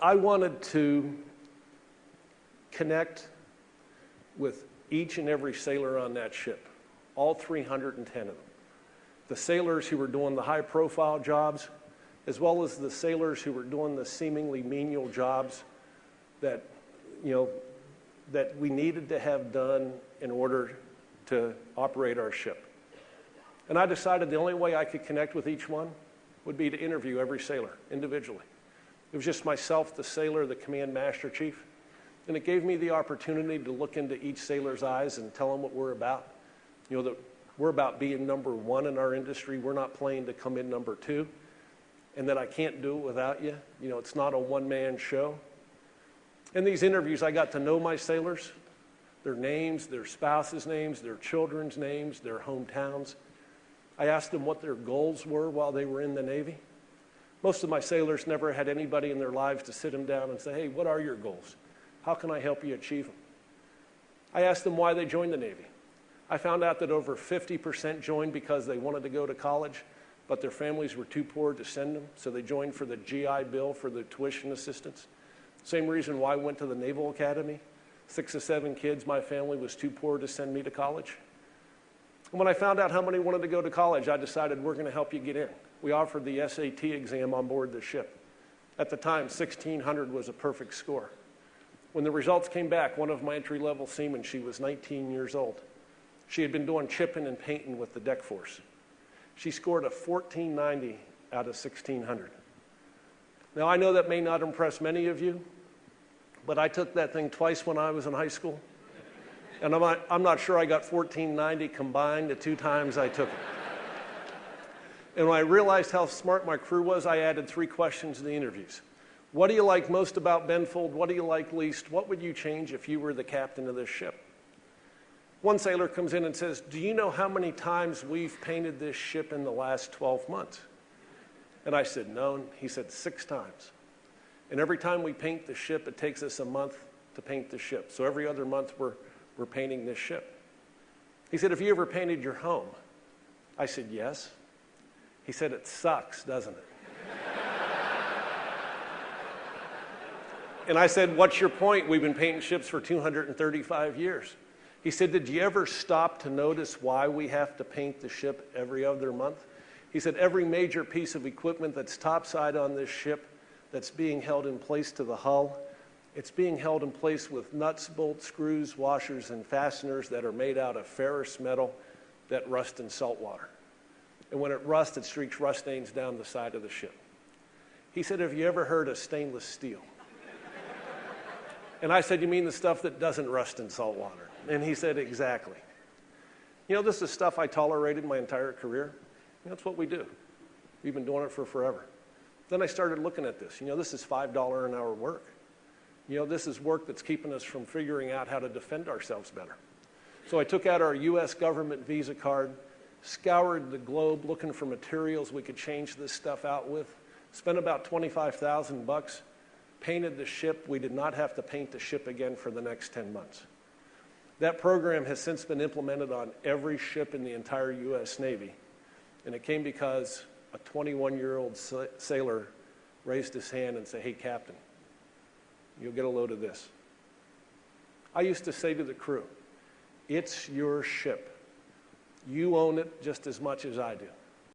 I wanted to connect with each and every sailor on that ship, all 310 of them. The sailors who were doing the high-profile jobs, as well as the sailors who were doing the seemingly menial jobs that, that we needed to have done in order to operate our ship. And I decided the only way I could connect with each one would be to interview every sailor individually. It was just myself, the sailor, the command master chief, and it gave me the opportunity to look into each sailor's eyes and tell them what we're about. That we're about being number one in our industry. We're not playing to come in number two, and that I can't do it without you. It's not a one-man show. In these interviews, I got to know my sailors, their names, their spouses' names, their children's names, their hometowns. I asked them what their goals were while they were in the Navy. Most of my sailors never had anybody in their lives to sit them down and say, hey, what are your goals? How can I help you achieve them? I asked them why they joined the Navy. I found out that over 50% joined because they wanted to go to college, but their families were too poor to send them, so they joined for the GI Bill for the tuition assistance. Same reason why I went to the Naval Academy. 6 or 7 kids, my family was too poor to send me to college. And when I found out how many wanted to go to college, I decided we're going to help you get in. We offered the SAT exam on board the ship. At the time, 1,600 was a perfect score. When the results came back, one of my entry-level seamen, she was 19 years old. She had been doing chipping and painting with the deck force. She scored a 1490 out of 1,600. Now, I know that may not impress many of you, but I took that thing twice when I was in high school. And I'm not sure I got 1490 combined the 2 times I took it. And when I realized how smart my crew was, I added 3 questions to the interviews. What do you like most about Benfold? What do you like least? What would you change if you were the captain of this ship? One sailor comes in and says, do you know how many times we've painted this ship in the last 12 months? And I said, no. He said, 6 times. And every time we paint the ship, it takes us a month to paint the ship. So every other month, we're painting this ship. He said, have you ever painted your home? I said, yes. He said, it sucks, doesn't it? And I said, what's your point? We've been painting ships for 235 years. He said, did you ever stop to notice why we have to paint the ship every other month? He said, every major piece of equipment that's topside on this ship that's being held in place to the hull, it's being held in place with nuts, bolts, screws, washers, and fasteners that are made out of ferrous metal that rust in salt water. And when it rusts, it streaks rust stains down the side of the ship. He said, have you ever heard of stainless steel? And I said, you mean the stuff that doesn't rust in salt water? And he said, exactly. This is stuff I tolerated my entire career. That's what we do. We've been doing it for forever. Then I started looking at this. This is $5 an hour work. This is work that's keeping us from figuring out how to defend ourselves better. So I took out our U.S. government Visa card, scoured the globe looking for materials we could change this stuff out with, spent about $25,000, painted the ship. We did not have to paint the ship again for the next 10 months. That program has since been implemented on every ship in the entire U.S. Navy, and it came because a 21-year-old sailor raised his hand and said, hey, Captain, you'll get a load of this. I used to say to the crew, it's your ship. You own it just as much as I do.